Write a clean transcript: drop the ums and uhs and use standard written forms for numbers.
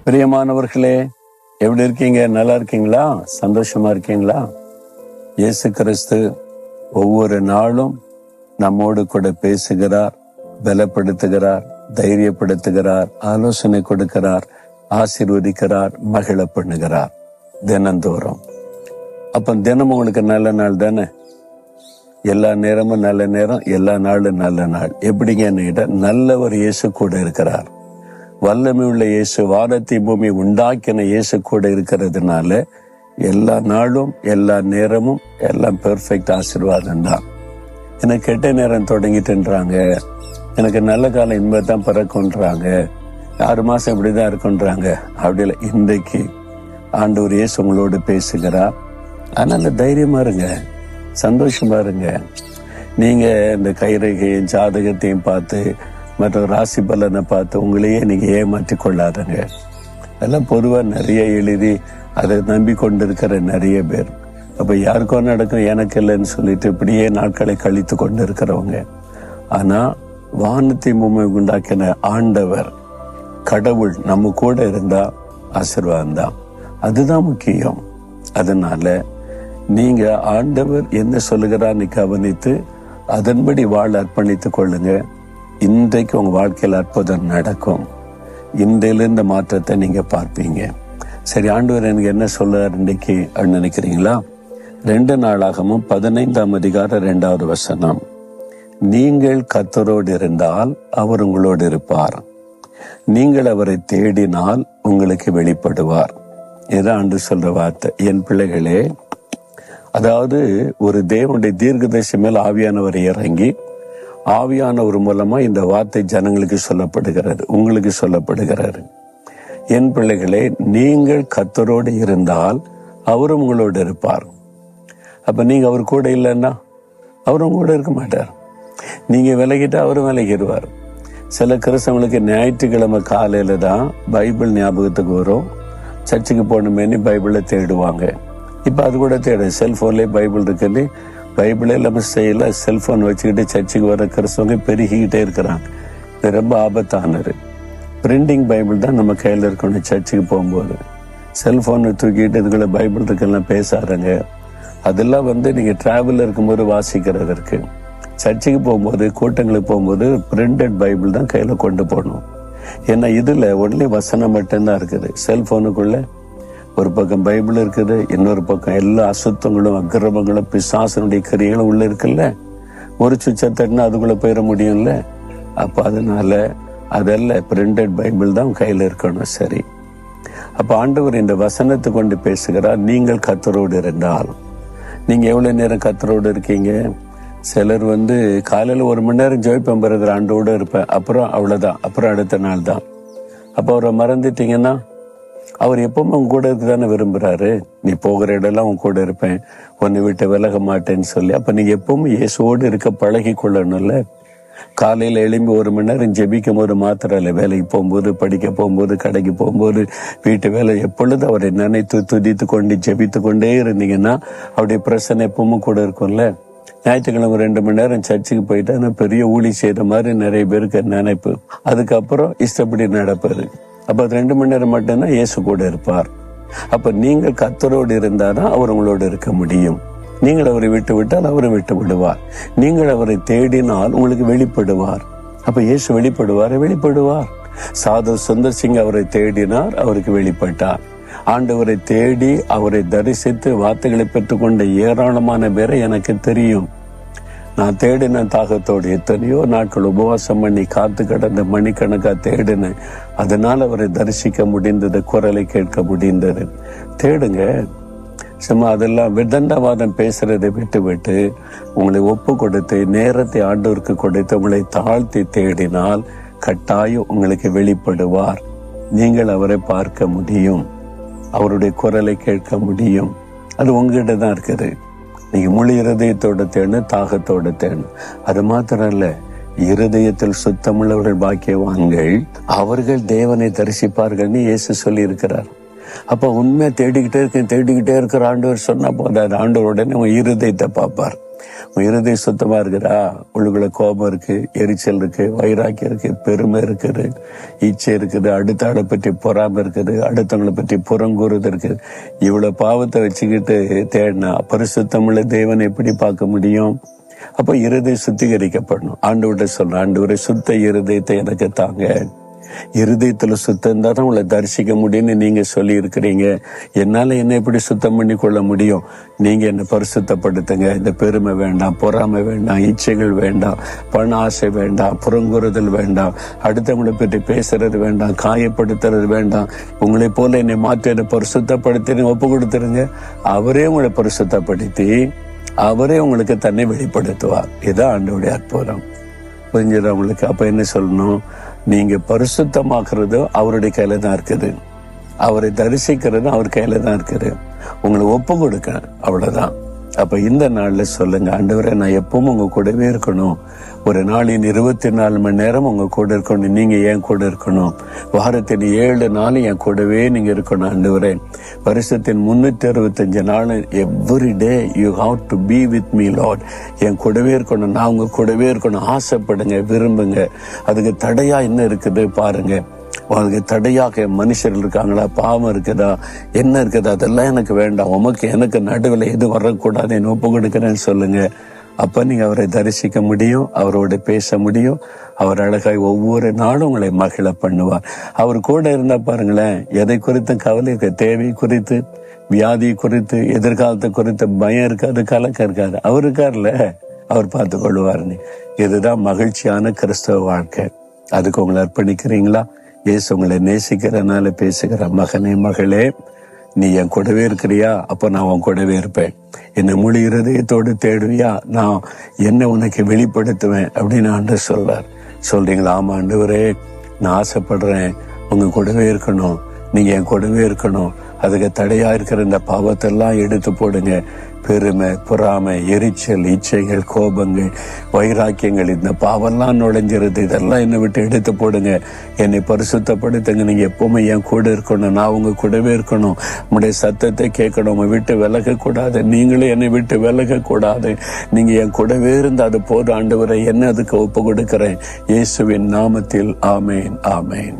பிரியமானவர்களே, எப்படி இருக்கீங்க? நல்லா இருக்கீங்களா? சந்தோஷமா இருக்கீங்களா? இயேசு கிறிஸ்து ஒவ்வொரு நாளும் நம்மோடு கூட பேசுகிறார், பலப்படுத்துகிறார், தைரியப்படுத்துகிறார், ஆலோசனை கொடுக்கிறார், ஆசீர்வதிக்கிறார், மகிழ பண்ணுகிறார் தினந்தோறும். அப்ப தினம் உங்களுக்கு நல்ல நாள் தானே? எல்லா நேரமும் நல்ல நேரம், எல்லா நாளும் நல்ல நாள். எப்படிங்க? நல்ல ஒரு இயேசு கூட இருக்கிறார். வல்லமை உள்ள இயேசு, வானத்தை பூமி உண்டாக்கின இயேசு கூட இருக்கிறதுனால எல்லா நாளும் எல்லா நேரமும் எல்லாம் பெர்ஃபெக்ட் ஆசீர்வாதம் தான். எனக்கு கெட்ட நேரம் தொடங்கிட்டுன்றாங்க, எனக்கு நல்ல காலம் இன்பத்தான் பிறக்குன்றாங்க, 6 மாசம் இப்படிதான் இருக்குன்றாங்க. அப்படி இல்லை. இன்றைக்கு ஆண்டவர் இயேசு உங்களோடு பேசுகிறார். அதனால தைரியமா இருங்க, சந்தோஷமா இருங்க. நீங்க இந்த கைரேகையும் ஜாதகத்தையும் பார்த்து மற்ற ராசி பலனை பார்த்து உங்களையே நீங்க ஏமாற்றி கொள்ளாதங்க. அதெல்லாம் பொதுவா நிறைய எழுதி அதை நம்பி கொண்டிருக்கிற நிறைய பேர். அப்ப யாருக்கோ நடக்கும், எனக்கு இல்லைன்னு சொல்லிட்டு இப்படியே நாட்களை கழித்து கொண்டு இருக்கிறவங்க. ஆனா வானத்தை பூமி உண்டாக்கின ஆண்டவர் கடவுள் நம்ம கூட இருந்தா ஆசீர்வாதம் தான். அதுதான் முக்கியம். அதனால நீங்க ஆண்டவர் என்ன சொல்லுகிறான்னு கவனித்து அதன்படி வாழ அர்ப்பணித்துக் கொள்ளுங்க. இன்றைக்கு உங்க வாழ்க்கையில் அற்புதம் நடக்கும். இன்றையிலிருந்து மாற்றத்தை நீங்க பார்ப்பீங்க. சரி, ஆண்டவர் எனக்கு என்ன சொல்றார் இன்னைக்கு அப்படின்னு நினைக்கிறீங்களா? 2 நாளாகமும் 15ஆம் அதிகாரம் 2வது வசனம். நீங்கள் கர்த்தரோடு இருந்தால் அவர் உங்களோடு இருப்பார், நீங்கள் அவரை தேடினால் உங்களுக்கு வெளிப்படுவார். இதான் ஆண்டு சொல்ற வார்த்தை. என் பிள்ளைகளே, அதாவது ஒரு தேவனுடைய தீர்க்கதரிசி மேல் ஆவியானவர் இறங்கி ஆவியானவர் மூலமா இந்த வார்த்தை ஜனங்களுக்கு சொல்லப்படுகிறது, உங்களுக்கு சொல்லப்படுகிறது. என் பிள்ளைகளே, நீங்கள் கர்த்தரோடு இருந்தால் அவரும் உங்களோடு இருப்பார். அப்ப நீங்க அவர் கூட இல்லைன்னா அவரும் கூட இருக்க மாட்டார். நீங்க விலகிட்டா அவரும் விலகிடுவார். சில கிறிஸ்தவங்களுக்கு ஞாயிற்றுக்கிழமை காலையில தான் பைபிள் ஞாபகத்துக்கு வரும். சர்ச்சுக்கு போகணுமேனு பைபிளை தேடுவாங்க. இப்ப அது கூட தேடு, செல்போன்லயே பைபிள் இருக்குன்னு பைபிளே இல்லாம செய்யல, செல்போன் வச்சுக்கிட்டு சர்ச்சுக்கு வர கிறிஸ்தவங்க பெருகிக்கிட்டே இருக்கிறாங்க. இது ரொம்ப ஆபத்தானது. பிரிண்டிங் பைபிள் தான் நம்ம கையில இருக்கணும். சர்ச்சுக்கு போகும்போது செல்போனை தூக்கிட்டு இதுக்குள்ள பைபிள் இருக்கெல்லாம் பேசாதங்க. அதெல்லாம் நீங்க டிராவல்ல இருக்கும்போது வாசிக்கிறதற்கு. சர்ச்சுக்கு போகும்போது, கூட்டங்களுக்கு போகும்போது பிரிண்டட் பைபிள் தான் கையில கொண்டு போகணும். ஏன்னா இதுல ஒன்லி வசனம் மட்டும்தான் இருக்குது. செல்போனுக்குள்ள ஒரு பக்கம் பைபிள் இருக்குது, இன்னொரு பக்கம் எல்லா அசுத்தங்களும் அக்கிரமங்களும் பிசாசனுடைய கிரியைகளும் உள்ள இருக்குல்ல. ஒரு சுவிட்சை தட்டினா அதுக்குள்ள போயிட முடியும்ல. அப்ப அதனால அதெல்லாம் பிரிண்டட் பைபிள் தான் கையில இருக்கணும். சரி, அப்ப ஆண்டவர் இந்த வசனத்தை கொண்டு பேசுகிறார். நீங்கள் கர்த்தரோடு இருந்தால். நீங்க எவ்வளவு நேரம் கர்த்தரோடு இருக்கீங்க? சிலர் காலையில 1 மணி நேரம் ஜெபிப்பேன், பிறகு ஆண்டோடு இருப்பேன், அப்புறம் அவ்வளவுதான், அப்புறம் அடுத்த நாள் தான். அப்ப அவரை மறந்துட்டீங்கன்னா அவர் எப்பவுமே உங்க கூட இருக்குதானே விரும்புறாரு. நீ போகிற இடம்லாம் உங்க கூட இருப்பேன், உன்னை விட்டு விலக மாட்டேன்னு சொல்லி. அப்ப நீங்க எப்பவுமே இயேசுவோடு இருக்க பழகி கொள்ளணும்ல. காலையில எழும்பி 1 மணி நேரம் ஜெபிக்கும் போது மாத்திரம் இல்லை, வேலைக்கு போகும்போது, படிக்க போகும்போது, கடைக்கு போகும்போது, வீட்டு வேலை, எப்பொழுது அவரை நினைத்து துதித்து கொண்டு ஜெபித்து கொண்டே இருந்தீங்கன்னா அவருடைய பிரச்சனை எப்பவும் கூட இருக்கும்ல. ஞாயிற்றுக்கிழமை 2 மணி நேரம் சர்ச்சுக்கு போயிட்டா பெரிய ஊழி செய்யற மாதிரி நிறைய பேருக்கு நினைப்பு. அதுக்கப்புறம் இஷ்டப்படி நடப்பாரு. அப்ப 2 மணி நேரம் மட்டும்தான் இயேசு கூட இருப்பார். அப்ப நீங்கள் கர்த்தரோடு இருந்தாதான் அவர் உங்களோடு இருக்க முடியும். நீங்கள் அவரை விட்டு விட்டால் அவரை விட்டு விடுவார். நீங்கள் அவரை தேடினால் உங்களுக்கு வெளிப்படுவார். அப்ப இயேசு வெளிப்படுவார். சாதர் சுந்தர் சிங் அவரை தேடினார், அவருக்கு வெளிப்பட்டார். ஆண்டவரை தேடி அவரை தரிசித்து வார்த்தைகளை பெற்றுக்கொண்ட ஏராளமான பேரை எனக்கு தெரியும். நான் தேடின தாகத்தோடு எத்தனையோ நாட்கள் உபவாசம் பண்ணி காத்து கடந்த மணிக்கணக்கா தேடினேன். அதனால் அவரை தரிசிக்க முடிந்தது, குரலை கேட்க முடிந்தது. தேடுங்க. சும்மா அதெல்லாம் விதண்டவாதம் பேசுறதை விட்டு உங்களை ஒப்பு கொடுத்து நேரத்தை ஆண்டவருக்கு கொடுத்து உங்களை தாழ்த்தி தேடினால் கட்டாயம் உங்களுக்கு வெளிப்படுவார். நீங்கள் அவரை பார்க்க முடியும், அவருடைய குரலை கேட்க முடியும். அது உங்ககிட்ட தான் இருக்குது. நீங்க முழு இருதயத்தோட தேடணும், தாகத்தோட தேடணும். அது மாத்திரம் இல்ல, இருதயத்தில் சுத்தமுள்ளவர்கள் பாக்கியவான்கள், அவர்கள் தேவனை தரிசிப்பார்கள்னு இயேசு சொல்லி இருக்கிறார். அப்ப உண்மையா தேடிக்கிட்டே இருக்கிற ஆண்டவர் சொன்னா போதாது. ஆண்டவர் உடனே உங்க இருதயத்தை பார்ப்பார். உன் இருதய சுத்தமா இருக்குதா? உள்ளுக்குள்ள கோபம் இருக்கு, எரிச்சல் இருக்கு, வைராக்கியம் இருக்கு, பெருமை இருக்குது, இச்சை இருக்குது, அடுத்த ஆளை பற்றி பொறாம இருக்குது, அடுத்தவங்களை பற்றி புறங்கூறுது இருக்குது. இவ்வளவு பாவத்தை வச்சுக்கிட்டு தேடினா பரிசுத்தமுள்ள தேவனை எப்படி பார்க்க முடியும்? அப்ப இருதயம் சுத்திகரிக்கப்படணும். ஆண்டவர்கிட்ட சொல்றேன், ஆண்டவரே சுத்த இருதயத்தை எனக்கு தாங்க. இருதயத்துல சுத்தம் தான் உங்களை தரிசிக்க முடியும்னு நீங்க சொல்லி இருக்கிறீங்க. என்னால என்ன எப்படி சுத்தம் பண்ணி கொள்ள முடியும்? நீங்க என்ன பரிசுத்தப்படுத்துங்க. இந்த பெருமை வேண்டாம், பொறாமை வேண்டாம், இச்சைகள் வேண்டாம், பண ஆசை வேண்டாம், புறங்குறுதல் வேண்டாம், அடுத்தவங்களை பற்றி பேசுறது வேண்டாம், காயப்படுத்துறது வேண்டாம். உங்களை போல என்னை மாற்றி என்னை பரிசுத்தப்படுத்தி ஒப்பு கொடுத்துருங்க. அவரே உங்களை பரிசுத்தப்படுத்தி அவரே உங்களுக்கு தன்னை வெளிப்படுத்துவார். இதான் ஆண்டவருடைய அற்புதம். புரிஞ்சுதா உங்களுக்கு? அப்ப என்ன சொல்லணும்? நீங்க பரிசுத்தமாக்குறது அவருடைய கையில தான் இருக்குது. அவரை தரிசிக்கிறது அவர் கையில தான் இருக்குது. உங்களை ஒப்பு கொடுக்க, அவ்வளவுதான். அப்ப இந்த நாள்ல சொல்லுங்க, ஆண்டவரே நான் எப்பவும் உங்க கூடவே இருக்கணும். ஒரு நாளின் 24 மணி நேரம் உங்க கூட இருக்கணும். நீங்க என் கூட இருக்கணும். வாரத்தின் 7 நாள் என் கூடவே நீங்க இருக்கணும். ஆண்டவரே, வருஷத்தின் 365 நாள் every day you have to be with me Lord. என் கூடவே இருக்கணும். நான் உங்க கூடவே இருக்கணும். ஆசைப்படுங்க, விரும்புங்க. அதுக்கு தடையா என்ன இருக்குது பாருங்க. வாழ்க்கை தடையாக மனுஷர்கள் இருக்காங்களா, பாவம் இருக்குதா, என்ன இருக்குதா, அதெல்லாம் எனக்கு வேண்டாம். உமக்கு எனக்கு நடுவில் எது வரக்கூடாது, என்ன ஒப்பு கொடுக்கிறேன்னு சொல்லுங்க. அப்ப நீங்க அவரை தரிசிக்க முடியும், அவரோட பேச முடியும். அவர் அழகாய் ஒவ்வொரு நாளும் உங்களை மகிழ பண்ணுவார். அவர் கூட இருந்தா பாருங்களேன், எதை குறித்து கவலை இருக்க, தேவை குறித்து, வியாதி குறித்து, எதிர்காலத்தை குறித்து பயம் இருக்காது, கலக்கம் இருக்காது. அவர் இருக்கார்ல, அவர் பார்த்து கொள்வாருன்னு. இதுதான் மகிழ்ச்சியான கிறிஸ்தவ வாழ்க்கை. அதுக்கு உங்களை அர்ப்பணிக்கிறீங்களா? இயேசு உங்களை நேசிக்கிறனால பேசுகிற, மகனே மகளே நீ என் கூடவே இருக்கிறியா? அப்ப நான் உன் கூடவே இருப்பேன். என்னை முழு இருதயத்தோடு தேடுவியா? நான் என்ன உனக்கு வெளிப்படுத்துவேன் அப்படின்னு ஆண்டவர் சொல்றார். சொல்றீங்களா? ஆமா ஆண்டவரே, நான் ஆசைப்படுறேன் உங்க கூடவே இருக்கணும், நீங்க என் கூடவே இருக்கணும். அதுக்கு தடையா இருக்கிற இந்த பாவத்தெல்லாம் எடுத்து போடுங்க. பெருமை, பொறாமை, எரிச்சல், இச்சைகள், கோபங்கள், வைராக்கியங்கள், இந்த பாவெல்லாம் நுழைஞ்சிருது. இதெல்லாம் என்னை விட்டு எடுத்து போடுங்க. என்னை பரிசுத்தப்படுத்துங்க. நீங்க எப்பவுமே என் கூட இருக்கணும். நான் உங்க கூடவே இருக்கணும். உங்களுடைய சத்தத்தை கேட்கணும். உங்க விட்டு விலக கூடாது. நீங்களும் என்னை விட்டு விலக கூடாது. நீங்க என் கூடவே இருந்து அது போதும் ஆண்டவரை, என்ன அதுக்கு ஒப்பு கொடுக்கிறேன். இயேசுவின் நாமத்தில் ஆமேன், ஆமேன்.